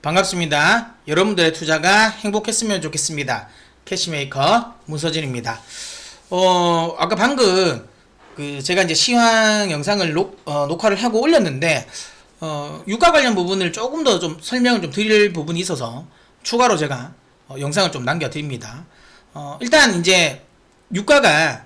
반갑습니다. 여러분들의 투자가 행복했으면 좋겠습니다. 캐시메이커 문서진입니다. 아까 방금 제가 이제 시황 영상을 녹화를 하고 올렸는데 유가 관련 부분을 조금 더 좀 설명을 좀 드릴 부분이 있어서 추가로 제가 영상을 좀 남겨드립니다. 일단 이제 유가가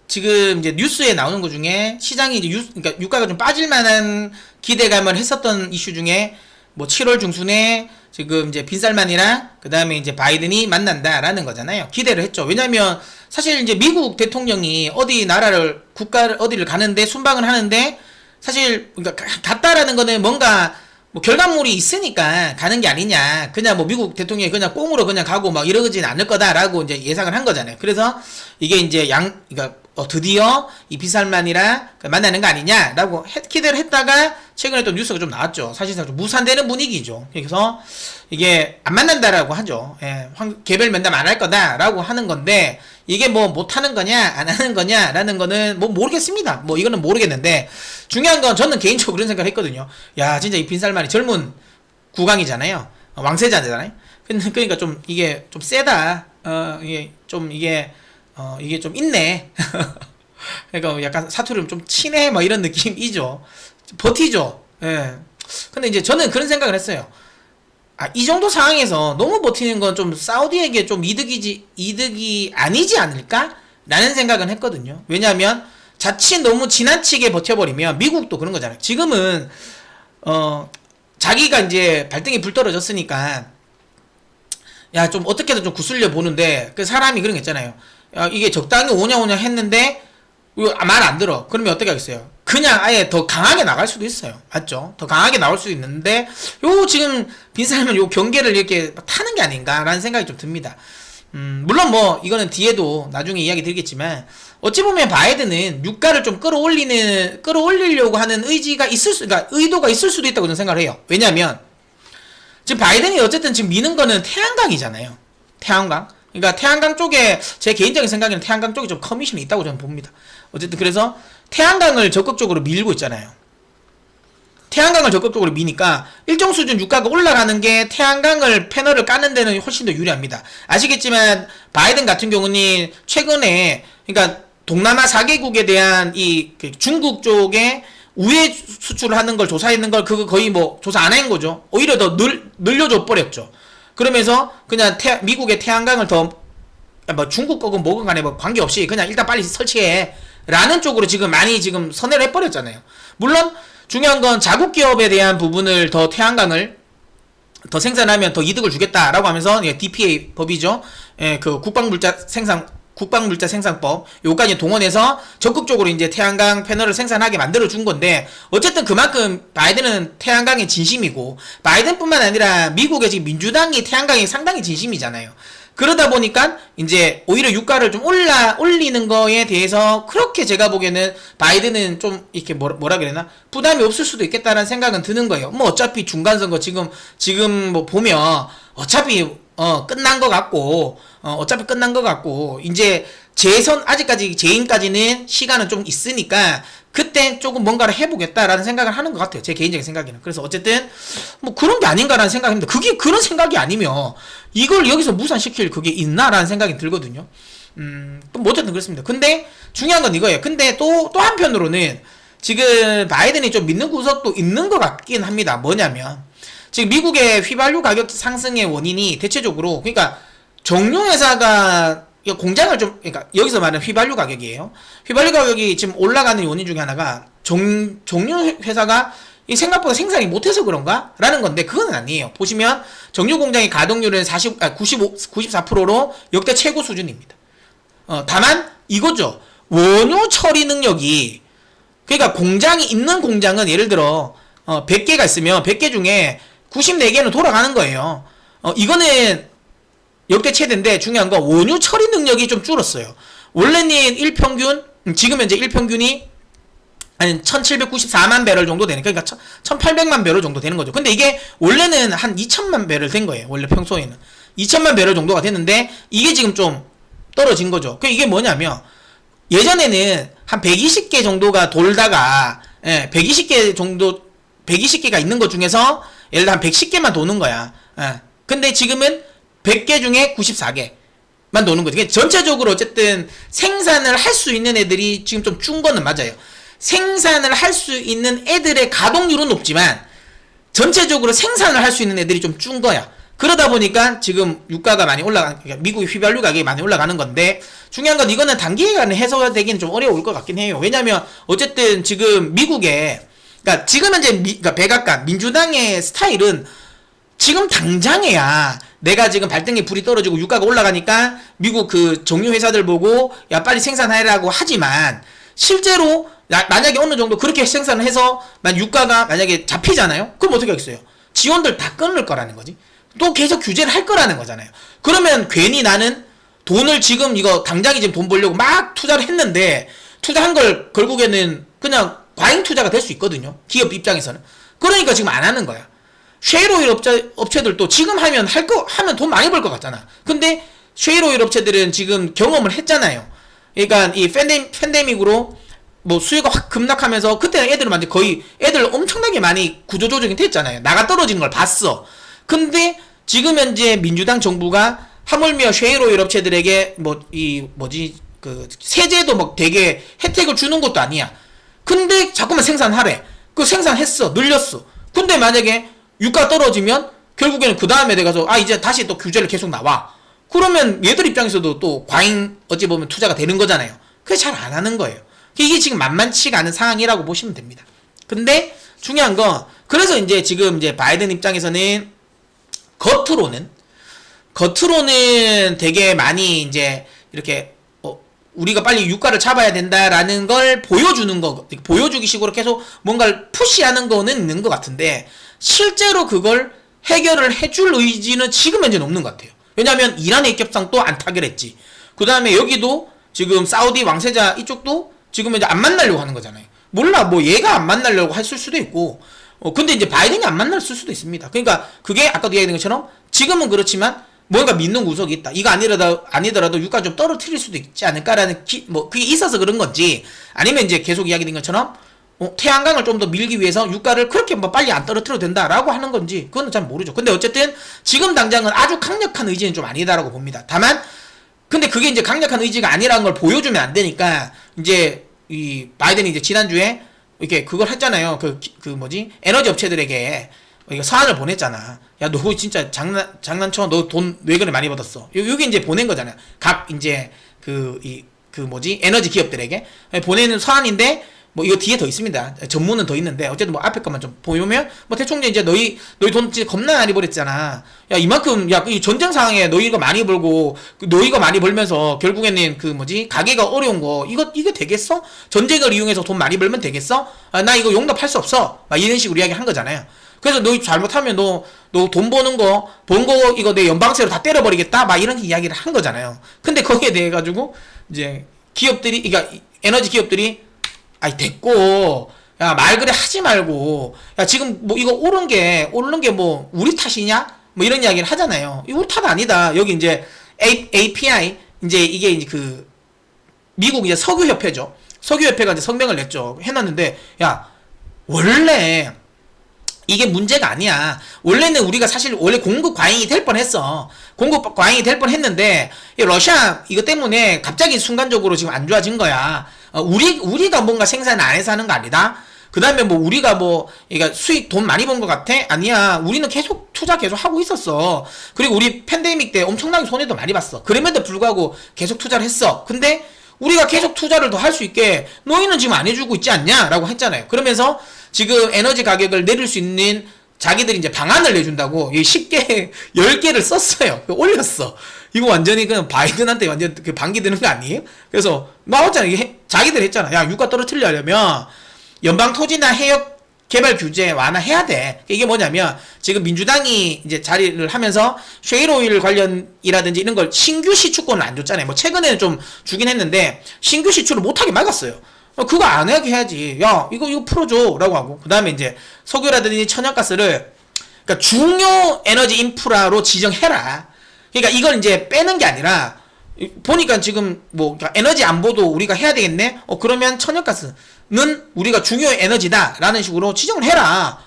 지금 이제 뉴스에 나오는 것 중에 시장이 이제 그러니까 유가가 좀 빠질 만한 기대감을 했었던 이슈 중에 뭐 7월 중순에 지금 이제 빈살만이랑 그 다음에 이제 바이든이 만난다라는 거잖아요. 기대를 했죠. 왜냐면 사실 이제 미국 대통령이 어디 나라를 국가를 어디를 가는데 순방을 하는데 사실 그러니까 갔다라는 거는 뭔가 뭐 결과물이 있으니까 가는 게 아니냐. 그냥 뭐 미국 대통령이 그냥 꽁으로 그냥 가고 막 이러지는 않을 거다라고 이제 예상을 한 거잖아요. 그래서 이게 이제 그러니까 드디어 이 빈살만이랑 만나는 거 아니냐라고 기대를 했다가 최근에 또 뉴스가 좀 나왔죠. 사실상 좀 무산되는 분위기죠. 그래서 이게 안 만난다라고 하죠. 예, 개별 면담 안 할 거다라고 하는 건데 이게 뭐 못하는 거냐 안 하는 거냐라는 거는 뭐 모르겠습니다. 뭐 이거는 모르겠는데 중요한 건 저는 개인적으로 그런 생각을 했거든요. 야 진짜 이 빈살만이 젊은 국왕이잖아요. 왕세자잖아요. 그러니까 좀 이게 좀 세다. 이게 좀 이게 좀 있네. 그러니까 약간 사투리는 좀 치네 뭐 이런 느낌이죠. 버티죠. 예. 근데 이제 저는 그런 생각을 했어요. 이 정도 상황에서 너무 버티는 건 좀 사우디에게 좀 이득이 아니지 않을까? 라는 생각은 했거든요. 왜냐하면 자칫 너무 지나치게 버텨버리면 미국도 그런 거잖아요. 지금은 자기가 이제 발등에 불 떨어졌으니까 야 좀 어떻게든 좀 구슬려 보는데 그 사람이 그런 게 있잖아요. 이게 적당히 오냐 했는데 말 안 들어. 그러면 어떻게 하겠어요? 그냥 아예 더 강하게 나갈 수도 있어요. 맞죠? 더 강하게 나올 수도 있는데 지금 빈살만 요 경계를 이렇게 타는 게 아닌가라는 생각이 좀 듭니다. 물론 뭐 이거는 뒤에도 나중에 이야기 드리겠지만 어찌 보면 바이든은 유가를 좀 끌어올리려고 하는 그러니까 의도가 있을 수도 있다고 저는 생각을 해요. 왜냐면 지금 바이든이 어쨌든 지금 미는 거는 태양광이잖아요. 태양광. 그러니까 태양광 쪽에 제 개인적인 생각에는 태양광 쪽에 좀 커미션이 있다고 저는 봅니다. 어쨌든 그래서 태양광을 적극적으로 밀고 있잖아요. 태양광을 적극적으로 미니까 일정 수준 유가가 올라가는 게 태양광을 패널을 까는 데는 훨씬 더 유리합니다. 아시겠지만 바이든 같은 경우는 최근에 그러니까 동남아 4개국에 대한 중국 쪽에 우회 수출을 하는 걸 조사했는 걸 그거 거의 뭐 조사 안 한 거죠. 오히려 더 늘려줘 버렸죠. 그러면서 그냥 미국의 태양광을 뭐 중국 거건 뭐건 간에 뭐 관계없이 그냥 일단 빨리 설치해 라는 쪽으로 지금 많이 지금 선회를 해버렸잖아요. 물론 중요한 건 자국 기업에 대한 부분을 더 태양광을 더 생산하면 더 이득을 주겠다라고 하면서 DPA 법이죠. 그 국방물자 생산법 요까지 동원해서 적극적으로 이제 태양광 패널을 생산하게 만들어 준 건데 어쨌든 그만큼 바이든은 태양광에 진심이고 바이든뿐만 아니라 미국의 지금 민주당이 태양광에 상당히 진심이잖아요. 그러다 보니까 이제 오히려 유가를 좀 올리는 거에 대해서 그렇게 제가 보기에는 바이든은 좀 이렇게 뭐라 그래나 부담이 없을 수도 있겠다라는 생각은 드는 거예요. 뭐 어차피 중간선거 지금 뭐 보면 어차피 끝난 것 같고 이제 아직까지 재임까지는 시간은 좀 있으니까 그때 조금 뭔가를 해보겠다라는 생각을 하는 것 같아요. 제 개인적인 생각에는. 그래서 어쨌든 뭐 그런 게 아닌가라는 생각입니다. 그게 그런 생각이 아니면 이걸 여기서 무산시킬 그게 있나라는 생각이 들거든요. 뭐 어쨌든 그렇습니다. 근데 중요한 건 이거예요. 근데 또 한편으로는 지금 바이든이 좀 믿는 구석도 있는 것 같긴 합니다. 뭐냐면 지금 미국의 휘발유 가격 상승의 원인이 대체적으로 그러니까 정유회사가 공장을 그러니까 여기서 말하는 휘발유 가격이에요. 휘발유 가격이 지금 올라가는 원인 중에 하나가 정유회사가 생각보다 생산이 못해서 그런가? 라는 건데 그건 아니에요. 보시면 정유 공장의 가동률은 94%로 역대 최고 수준입니다. 다만 이거죠. 원유 처리 능력이 그러니까 있는 공장은 예를 들어 100개가 있으면 100개 중에 94개는 돌아가는 거예요. 이거는 역대 최대인데 중요한 건 원유 처리 능력이 좀 줄었어요. 원래는 지금 현재 일평균이 한 1794만 배럴 정도 되는 그러니까 1800만 배럴 정도 되는 거죠. 근데 이게 원래는 한 2000만 배럴 된 거예요. 원래 평소에는 2000만 배럴 정도가 됐는데 이게 지금 좀 떨어진 거죠. 이게 뭐냐면 예전에는 한 120개 정도가 돌다가 120개 정도 120개가 있는 것 중에서 예를 들어 한 110개만 도는 거야. 근데 지금은 100개 중에 94개만 노는 거지. 그러니까 전체적으로 어쨌든 생산을 할 수 있는 애들이 지금 좀 준 거는 맞아요. 생산을 할 수 있는 애들의 가동률은 높지만 전체적으로 생산을 할 수 있는 애들이 좀 준 거야. 그러다 보니까 지금 유가가 많이 그러니까 미국의 휘발유 가격이 많이 올라가는 건데, 중요한 건 이거는 단기간에 해소되기는 좀 어려울 것 같긴 해요. 왜냐면 어쨌든 지금 미국에, 그러니까 지금 현재 그러니까 백악관 민주당의 스타일은 지금 당장에야 내가 지금 발등에 불이 떨어지고 유가가 올라가니까 미국 그 정유 회사들 보고 야 빨리 생산하라고 하지만, 실제로 만약에 어느 정도 그렇게 생산을 해서 유가가 만약에 잡히잖아요. 그럼 어떻게 하겠어요? 지원들 다 끊을 거라는 거지. 또 계속 규제를 할 거라는 거잖아요. 그러면 괜히 나는 돈을 지금 이거 당장에 지금 돈 벌려고 막 투자를 했는데, 투자한 걸 결국에는 그냥 과잉 투자가 될 수 있거든요. 기업 입장에서는. 그러니까 지금 안 하는 거야. 쉐일오일 업체들도 지금 하면 하면 돈 많이 벌 것 같잖아. 근데 쉐일오일 업체들은 지금 경험을 했잖아요. 그러니까 이 팬데믹으로 뭐 수요가 확 급락하면서 그때는 애들은 완전 거의 애들 엄청나게 많이 구조조정이 됐잖아요. 나가 떨어지는 걸 봤어. 근데 지금 현재 민주당 정부가 하물며 쉐일오일 업체들에게 그 세제도 뭐 되게 혜택을 주는 것도 아니야. 근데 자꾸만 생산하래. 그 생산했어. 늘렸어. 근데 만약에 유가 떨어지면 결국에는 그 다음에 내가서 이제 다시 또 규제를 계속 나와. 그러면 얘들 입장에서도 또 과잉 어찌 보면 투자가 되는 거잖아요. 그게 잘 안 하는 거예요. 이게 지금 만만치가 않은 상황이라고 보시면 됩니다. 근데 중요한 건, 그래서 이제 지금 이제 바이든 입장에서는 겉으로는 되게 많이 이제 이렇게 우리가 빨리 유가를 잡아야 된다라는 걸 보여주기 식으로 계속 뭔가를 푸시하는 거는 있는 것 같은데, 실제로 그걸 해결을 해줄 의지는 지금 현재는 없는 것 같아요. 왜냐하면 이란의 입장도 또 안 타결했지. 그 다음에 여기도 지금 사우디 왕세자 이쪽도 지금 이제 안 만나려고 하는 거잖아요. 몰라, 뭐 얘가 안 만나려고 했을 수도 있고, 근데 이제 바이든이 안 만날 수도 있습니다. 그러니까 그게 아까도 이야기한 것처럼 지금은 그렇지만 뭔가 믿는 구석이 있다. 이거 아니더라도 유가 좀 떨어뜨릴 수도 있지 않을까라는 그게 있어서 그런 건지, 아니면 이제 계속 이야기된 것처럼 태양광을 좀 더 밀기 위해서 유가를 그렇게 뭐 빨리 안 떨어뜨려도 된다라고 하는 건지, 그건 잘 모르죠. 근데 어쨌든 지금 당장은 아주 강력한 의지는 좀 아니다라고 봅니다. 다만 근데 그게 이제 강력한 의지가 아니라는 걸 보여주면 안 되니까, 이제 이 바이든이 이제 지난주에 이렇게 그걸 했잖아요. 에너지 업체들에게 이거 사안을 보냈잖아. 야, 너 진짜 장난쳐. 너 돈 왜 그래 많이 받았어. 여기 이제 보낸 거잖아요. 각 이제 에너지 기업들에게 보내는 사안인데, 뭐 이거 뒤에 더 있습니다. 전문은 더 있는데 어쨌든 뭐 앞에 것만 좀 보면 뭐 대충 이제 너희 돈 진짜 겁나 많이 벌었잖아. 야, 이만큼 이 전쟁 상황에 너희가 많이 벌고 너희가 많이 벌면서 결국에는 가게가 어려운 거 이게 되겠어? 전쟁을 이용해서 돈 많이 벌면 되겠어? 나 이거 용납할 수 없어. 막 이런 식으로 이야기한 거잖아요. 그래서 너희 잘못하면 너 돈 번 거 이거 내 연방세로 다 때려버리겠다. 막 이런 이야기를 한 거잖아요. 근데 거기에 대해 가지고 이제 그러니까 에너지 기업들이 됐고, 야, 말 그래 하지 말고, 야, 지금 뭐 이거 오른 게 뭐 우리 탓이냐? 뭐 이런 이야기를 하잖아요. 이거 우리 탓 아니다. 여기 이제 API 이제 이게 이제 미국 이제 석유협회죠. 석유협회가 이제 성명을 냈죠. 해놨는데, 야, 원래 이게 문제가 아니야. 원래는 우리가 원래 공급 과잉이 될 뻔했어. 공급 과잉이 될 뻔했는데 러시아 이거 때문에 갑자기 순간적으로 지금 안 좋아진 거야. 우리가 뭔가 생산을 안 해서 하는 거 아니다. 그 다음에 우리가 그러니까 수익 돈 많이 번 것 같아? 아니야. 우리는 계속 투자 계속 하고 있었어. 그리고 우리 팬데믹 때 엄청나게 손해도 많이 봤어. 그럼에도 불구하고 계속 투자를 했어. 근데 우리가 계속 투자를 더 할 수 있게 너희는 지금 안 해주고 있지 않냐? 라고 했잖아요. 그러면서 지금 에너지 가격을 내릴 수 있는 자기들이 이제 방안을 내준다고 10개, 10개를 썼어요. 올렸어. 이거 완전히 그냥 바이든한테 완전 반기 드는 거 아니에요? 그래서 나왔잖아. 자기들 했잖아. 야, 유가 떨어뜨리려면 연방 토지나 해역 개발 규제 완화해야 돼. 이게 뭐냐면 지금 민주당이 이제 자리를 하면서 쉐일오일 관련이라든지 이런 걸 신규 시추권을 안 줬잖아요. 뭐 최근에는 좀 주긴 했는데 신규 시추를 못하게 막았어요. 그거 안 하게 해야지. 야, 이거 풀어줘. 라고 하고. 그 다음에 이제 석유라든지 천연가스를 그러니까 중요 에너지 인프라로 지정해라. 그러니까 이걸 이제 빼는 게 아니라 보니까 지금 그러니까 에너지 안보도 우리가 해야 되겠네. 그러면 천연가스는 우리가 중요 에너지다라는 식으로 지정을 해라.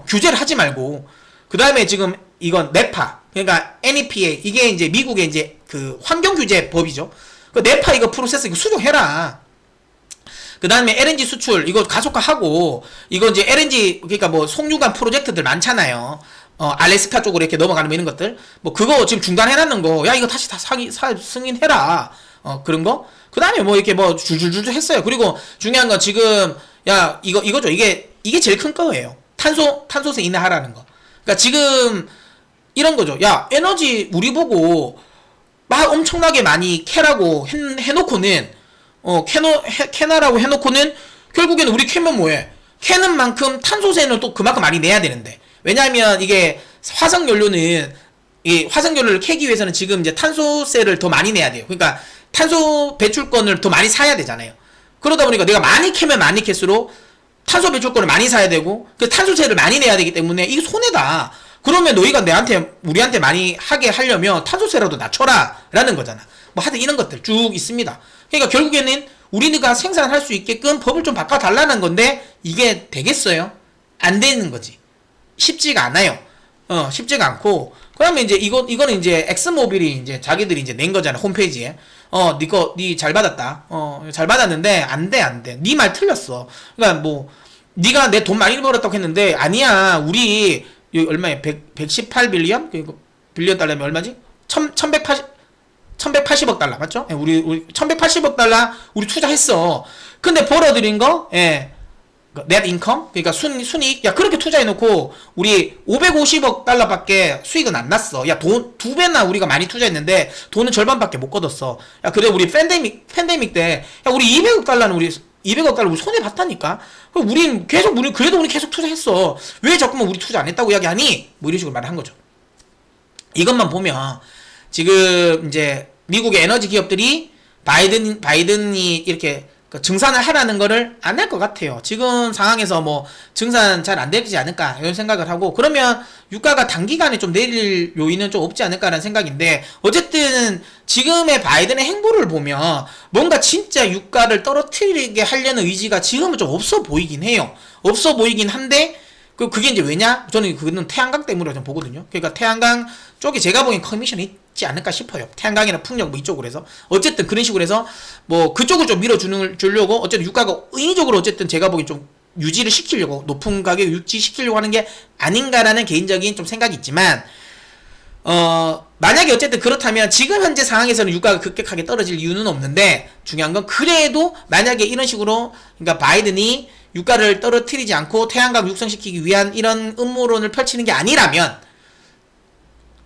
규제를 하지 말고. 그 다음에 지금 이건 네파, 그러니까 NEPA, 이게 이제 미국의 이제 그 환경규제 법이죠. 그 네파 이거 프로세스 이거 수정해라. 그 다음에 LNG 수출 이거 가속화하고, 이거 이제 LNG 그러니까 뭐 송유관 프로젝트들 많잖아요. 알래스카 쪽으로 이렇게 넘어가는 뭐 이런 것들, 뭐 그거 지금 중단해놨는 거, 야 이거 다시 다 승인해라. 그런 거. 그 다음에 뭐 이렇게 뭐 줄줄줄 했어요. 그리고 중요한 건 지금 야 이거죠. 이게 제일 큰 거예요. 탄소세 인하하라는 거. 그러니까 지금 이런 거죠. 야 에너지 우리 보고 막 엄청나게 많이 캐라고 해놓고는 캐나라고 해놓고는 결국에는 우리 캐면 뭐해? 캐는 만큼 탄소세는 또 그만큼 많이 내야 되는데, 왜냐하면 이게 화석연료는 이 화석연료를 캐기 위해서는 지금 이제 탄소세를 더 많이 내야 돼요. 그러니까 탄소 배출권을 더 많이 사야 되잖아요. 그러다 보니까 내가 많이 캐면 많이 캘수록 탄소 배출권을 많이 사야 되고, 그 탄소세를 많이 내야 되기 때문에 이게 손해다. 그러면 너희가 우리한테 많이 하게 하려면 탄소세라도 낮춰라 라는 거잖아. 뭐 하여튼 이런 것들 쭉 있습니다. 그러니까 결국에는 우리가 생산할 수 있게끔 법을 좀 바꿔달라는 건데, 이게 되겠어요? 안 되는 거지. 쉽지가 않아요. 쉽지가 않고, 그러면 이제 이거는 이제 엑스모빌이 이제 자기들이 이제 낸 거잖아, 홈페이지에. 니 잘 받았다. 잘 받았는데, 안 돼. 니 말 틀렸어. 그러니까 뭐, 니가 내 돈 많이 벌었다고 했는데, 아니야. 우리, 여기 얼마에? 118빌리언? 빌리언 달러면 얼마지? 1180억 달러, 맞죠? 예, 우리 1180억 달러 우리 투자했어. 근데 벌어들인 거, 예. 넷 인컴? 그러니까 순이익? 야, 그렇게 투자해놓고, 우리 550억 달러밖에 수익은 안 났어. 야, 돈, 2배나 우리가 많이 투자했는데, 돈은 절반밖에 못 걷었어. 야, 그래, 우리 팬데믹 때, 야, 우리 200억 달러는 우리 손해봤다니까? 그래도 우리 계속 투자했어. 왜 자꾸만 우리 투자 안 했다고 이야기하니? 뭐 이런 식으로 말을 한 거죠. 이것만 보면, 지금 이제 미국의 에너지 기업들이 바이든이 이렇게 증산을 하라는 거를 안 할 것 같아요. 지금 상황에서 뭐 증산 잘 안 되지 않을까 이런 생각을 하고, 그러면 유가가 단기간에 좀 내릴 요인은 좀 없지 않을까라는 생각인데, 어쨌든 지금의 바이든의 행보를 보면 뭔가 진짜 유가를 떨어뜨리게 하려는 의지가 지금은 좀 없어 보이긴 해요. 없어 보이긴 한데, 그게 이제 왜냐? 저는 그거는 태양광 때문에 좀 보거든요. 그러니까 태양광 쪽에 제가 보기엔 커미션이 있지 않을까 싶어요. 태양광이나 풍력 뭐 이쪽으로 해서. 어쨌든 그런 식으로 해서 뭐 그쪽을 좀 밀어주려고, 어쨌든 유가가 인위적으로 어쨌든 제가 보기엔 좀 유지를 시키려고, 높은 가격을 유지시키려고 하는 게 아닌가라는 개인적인 좀 생각이 있지만, 만약에 어쨌든 그렇다면 지금 현재 상황에서는 유가가 급격하게 떨어질 이유는 없는데, 중요한 건 그래도 만약에 이런 식으로, 그러니까 바이든이 유가를 떨어뜨리지 않고 태양광 육성시키기 위한 이런 음모론을 펼치는 게 아니라면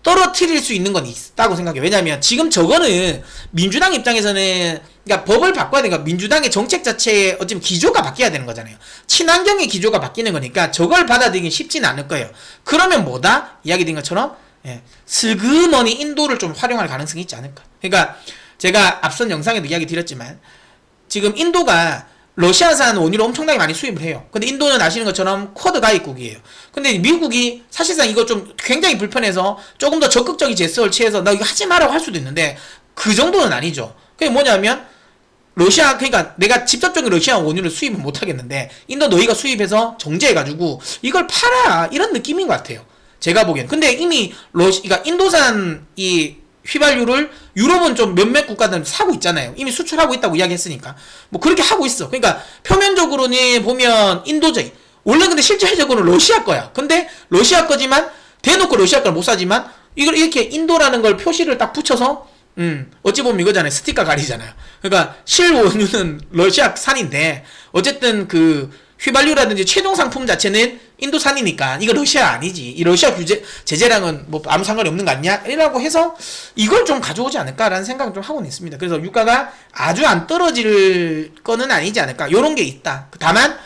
떨어뜨릴 수 있는 건 있다고 생각해요. 왜냐하면 지금 저거는 민주당 입장에서는, 그러니까 법을 바꿔야 되니까 민주당의 정책 자체의 어쩌면 기조가 바뀌어야 되는 거잖아요. 친환경의 기조가 바뀌는 거니까 저걸 받아들이긴 쉽지는 않을 거예요. 그러면 뭐다? 이야기 된 것처럼, 예, 슬그머니 인도를 좀 활용할 가능성이 있지 않을까. 그러니까 제가 앞선 영상에도 이야기 드렸지만, 지금 인도가 러시아산 원유를 엄청나게 많이 수입을 해요. 근데 인도는 아시는 것처럼 쿼드 가입국이에요. 근데 미국이 사실상 이거 좀 굉장히 불편해서 조금 더 적극적인 제스처를 취해서 나 이거 하지 마라고 할 수도 있는데, 그 정도는 아니죠. 그게 뭐냐면, 그러니까 내가 직접적인 러시아 원유를 수입은 못 하겠는데, 인도 너희가 수입해서 정제해가지고 이걸 팔아, 이런 느낌인 것 같아요. 제가 보기엔. 근데 이미 그러니까 인도산 이 휘발유를 유럽은 좀 몇몇 국가들은 사고 있잖아요. 이미 수출하고 있다고 이야기했으니까 뭐 그렇게 하고 있어. 그러니까 표면적으로는 보면 인도적, 원래 근데 실질적으로는 러시아 거야. 근데 러시아 거지만 대놓고 러시아 걸 못 사지만 이걸 이렇게 인도라는 걸 표시를 딱 붙여서, 어찌 보면 이거잖아요. 스티커 가리잖아요. 그러니까 실원유는 러시아산인데 어쨌든 그 휘발유라든지 최종 상품 자체는 인도산이니까 이거 러시아 아니지, 이 러시아 제재랑은 뭐 아무 상관이 없는 거 아니냐 이라고 해서 이걸 좀 가져오지 않을까라는 생각을 좀 하고는 있습니다. 그래서 유가가 아주 안 떨어질 거는 아니지 않을까, 요런 게 있다. 다만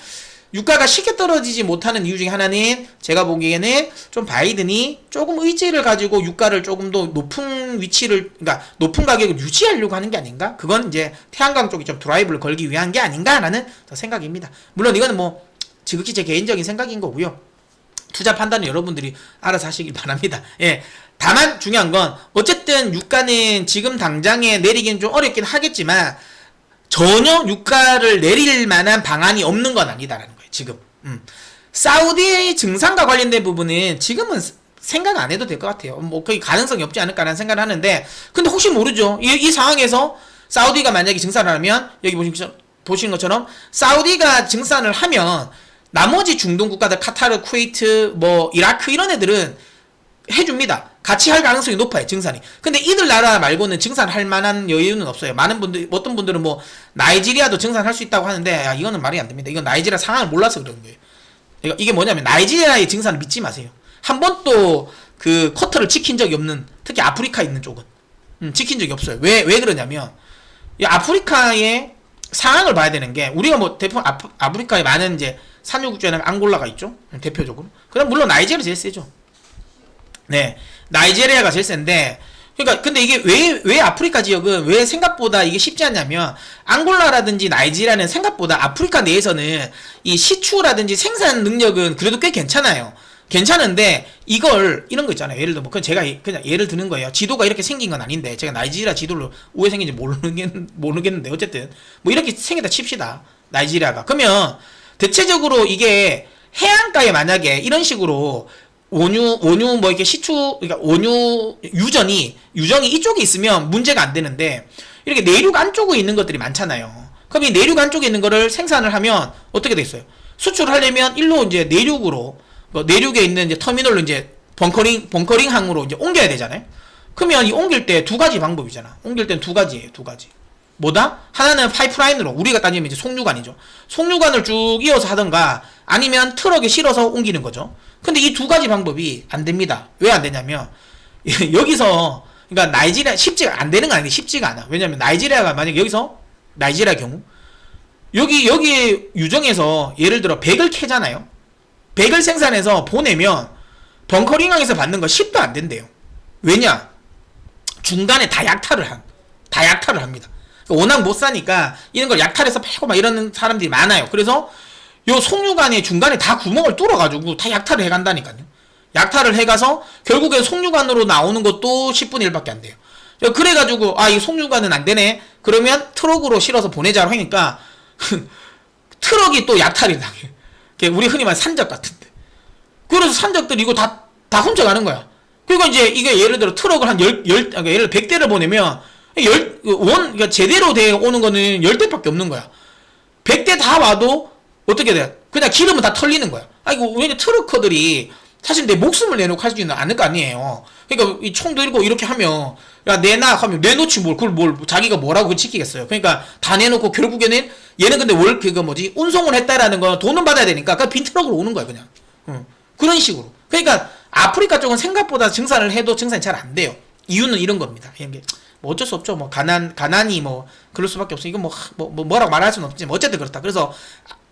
유가가 쉽게 떨어지지 못하는 이유 중에 하나는 제가 보기에는 좀 바이든이 조금 의지를 가지고 유가를 조금 더 높은 위치를, 그러니까 높은 가격을 유지하려고 하는 게 아닌가? 그건 이제 태양광 쪽이 좀 드라이브를 걸기 위한 게 아닌가라는 생각입니다. 물론 이거는 뭐 지극히 제 개인적인 생각인 거고요. 투자 판단은 여러분들이 알아서 하시길 바랍니다. 예. 다만 중요한 건 어쨌든 유가는 지금 당장에 내리기는 좀 어렵긴 하겠지만 전혀 유가를 내릴 만한 방안이 없는 건 아니다라는 거예요. 지금 사우디의 증산과 관련된 부분은 지금은 생각 안 해도 될 것 같아요. 뭐 거의 가능성이 없지 않을까라는 생각을 하는데, 근데 혹시 모르죠. 이 상황에서 사우디가 만약에 증산을 하면, 여기 보시는 것처럼 사우디가 증산을 하면 나머지 중동 국가들, 카타르, 쿠웨이트, 뭐 이라크 이런 애들은 해줍니다. 같이 할 가능성이 높아요, 증산이. 근데 이들 나라 말고는 증산할 만한 여유는 없어요. 많은 분들, 어떤 분들은 뭐 나이지리아도 증산할 수 있다고 하는데, 야, 이거는 말이 안 됩니다. 이건 나이지리아 상황을 몰라서 그런 거예요. 이게 뭐냐면 나이지리아의 증산을 믿지 마세요. 한 번도 그 쿼터를 지킨 적이 없는, 특히 아프리카에 있는 쪽은 지킨 적이 없어요. 왜 그러냐면, 이 아프리카의 상황을 봐야 되는 게, 우리가 뭐 대표 아프리카에 많은 이제 산유국주에는 앙골라가 있죠, 대표적으로. 그럼 물론 나이지리아 제일 세죠. 네, 나이지리아가 제일 센데, 그러니까 근데 이게 왜 아프리카 지역은 왜 생각보다 이게 쉽지 않냐면, 앙골라라든지 나이지리아는 생각보다 아프리카 내에서는 이 시추라든지 생산 능력은 그래도 꽤 괜찮아요. 괜찮은데 이런 거 있잖아요. 예를 들어 뭐 그냥 제가 그냥 예를 드는 거예요. 지도가 이렇게 생긴 건 아닌데, 제가 나이지리아 지도를 왜 생긴지 모르겠는데 어쨌든 뭐 이렇게 생겼다 칩시다. 나이지리아가. 그러면 대체적으로 이게 해안가에 만약에 이런 식으로 원유 뭐 이렇게 시추, 그러니까 원유 유정이 이쪽에 있으면 문제가 안 되는데, 이렇게 내륙 안쪽에 있는 것들이 많잖아요. 그럼 이 내륙 안쪽에 있는 거를 생산을 하면 어떻게 돼 있어요? 수출을 하려면 일로 이제 내륙으로, 내륙에 있는 이제 터미널로 이제 벙커링 항으로 이제 옮겨야 되잖아요. 그러면 이 옮길 때 두 가지 방법이잖아. 옮길 때는 두 가지예요, 두 가지. 뭐다? 하나는 파이프라인으로, 우리가 따지면 이제 송유관이죠. 송유관을 쭉 이어서 하던가, 아니면 트럭에 실어서 옮기는 거죠. 근데 이 두 가지 방법이 안 됩니다. 왜 안 되냐면, 여기서, 그러니까 나이지리아, 쉽지가 안 되는 거 아닌데 쉽지가 않아. 왜냐면 나이지리아가 만약 여기서, 나이지리아 경우, 여기 유정에서 예를 들어 100을 캐잖아요. 100을 생산해서 보내면, 벙커링항에서 받는 거 10도 안 된대요. 왜냐? 중간에 다 약탈을 합니다. 워낙 못 사니까 이런 걸 약탈해서 팔고 막 이러는 사람들이 많아요. 그래서 요 송유관의 중간에 다 구멍을 뚫어가지고 다 약탈을 해간다니까요. 약탈을 해가서 결국엔 송유관으로 나오는 것도 10분의 1밖에 안 돼요. 그래가지고 이 송유관은 안 되네. 그러면 트럭으로 실어서 보내자고 하니까 트럭이 또 약탈이 당해. 우리 흔히 말하는 산적 같은데. 그래서 산적들이 이거 다 훔쳐가는 거야. 그리고 이제 이게 예를 들어 트럭을 한 그러니까 예를 들어 100대를 보내면 그러니까 제대로 돼 오는 거는 10대밖에 없는 거야. 100대 다 와도 어떻게 돼? 그냥 기름은 다 털리는 거야. 이거 왜냐, 트럭커들이 사실 내 목숨을 내놓고 할 수 있는 않을 거 아니에요. 그러니까 이 총 들고 이렇게 하면, 야, 내놔 하면 내놓지 그걸 자기가 뭐라고 지키겠어요. 그러니까 다 내놓고 결국에는 얘는 근데 운송을 했다라는 건 돈은 받아야 되니까 그냥 빈 트럭으로 오는 거야, 그냥. 그런 식으로. 그러니까 아프리카 쪽은 생각보다 증산을 해도 증산이 잘 안 돼요. 이유는 이런 겁니다. 이게 뭐 어쩔 수 없죠. 뭐 가난이 뭐 그럴 수밖에 없어. 이건 뭐라고 말할 수는 없지. 뭐 어쨌든 그렇다. 그래서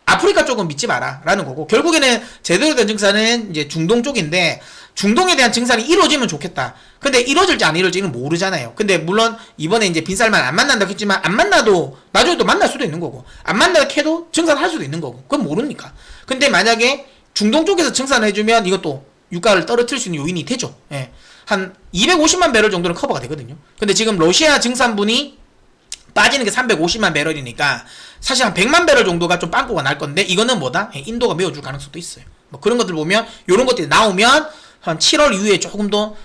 아프리카 쪽은 믿지 마라 라는 거고, 결국에는 제대로 된 증산은 이제 중동 쪽인데, 중동에 대한 증산이 이루어지면 좋겠다. 근데 이루어질지 안 이루어질지는 모르잖아요. 근데 물론 이번에 이제 빈살만 안 만난다고 했지만, 안 만나도 나중에 또 만날 수도 있는 거고, 안 만나도 해도 증산할 수도 있는 거고, 그건 모르니까. 근데 만약에 중동 쪽에서 증산을 해주면 이것도 유가를 떨어뜨릴 수 있는 요인이 되죠. 예. 한 250만 배럴 정도는 커버가 되거든요. 근데 지금 러시아 증산분이 빠지는 게 350만 배럴이니까 사실 한 100만 배럴 정도가 좀 빵꾸가 날 건데, 이거는 뭐다? 인도가 메워줄 가능성도 있어요. 뭐 그런 것들 보면, 요런 것들이 나오면 한 7월 이후에 조금 더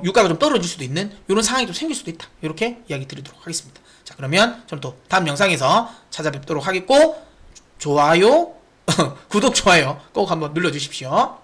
유가가 좀 떨어질 수도 있는 요런 상황이 좀 생길 수도 있다. 이렇게 이야기 드리도록 하겠습니다. 자, 그러면 저는 또 다음 영상에서 찾아뵙도록 하겠고, 좋아요 구독, 좋아요 꼭 한번 눌러주십시오.